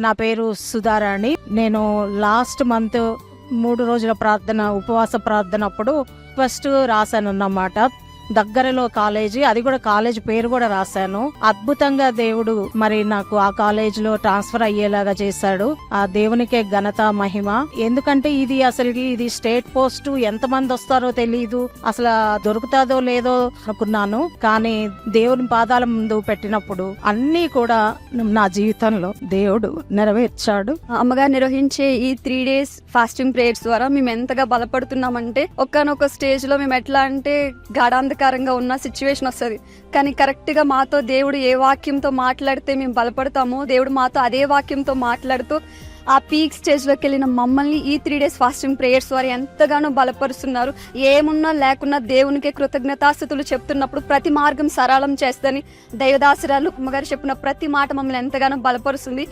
నా పేరు సుధారాణి. నేను లాస్ట్ మంత్ 3 రోజుల ప్రార్థన, ఉపవాస ప్రార్థన అప్పుడు ఫస్ట్ రాశాను అన్నమాట. దగ్గరలో కాలేజీ, అది కూడా కాలేజ్ పేరు కూడా రాశాను. అద్భుతంగా దేవుడు మరి నాకు ఆ కాలేజీలో ట్రాన్స్ఫర్ అయ్యేలాగా చేశాడు. ఆ దేవునికే ఘనత మహిమ. ఎందుకంటే ఇది స్టేట్ పోస్ట్, ఎంత మంది వస్తారో తెలియదు, అసలు దొరుకుతాదో లేదో అనుకున్నాను. కానీ దేవుని పాదాల ముందు పెట్టినప్పుడు అన్నీ కూడా నా జీవితంలో దేవుడు నెరవేర్చాడు. అమ్మగారు నిర్వహించే ఈ 3 days ఫాస్టింగ్ ప్రేయర్స్ ద్వారా మేము ఎంతగా బలపడుతున్నామంటే, ఒక్కనొక స్టేజ్ లో మేము ఎట్లా అంటే గాఢాంధకారంగా ఉన్న సిచ్యువేషన్ వస్తుంది. కానీ కరెక్ట్ గా మాతో దేవుడు ఏ వాక్యంతో మాట్లాడితే మేము బలపడతామో, దేవుడు మాతో అదే వాక్యంతో మాట్లాడుతూ ఆ పీక్ స్టేజ్ లోకి వెళ్ళిన మమ్మల్ని ఈ 3 days ఫాస్టింగ్ ప్రేయర్స్ వారు ఎంతగానో బలపరుస్తున్నారు. ఏమున్నా లేకున్నా దేవునికే కృతజ్ఞతాస్తుతులు చెప్తున్నప్పుడు ప్రతి మార్గం సరళం చేస్తని దైవదాసురాలు అమ్మగారు చెప్పిన ప్రతి మాట మమ్మల్ని ఎంతగానో బలపరుస్తుంది.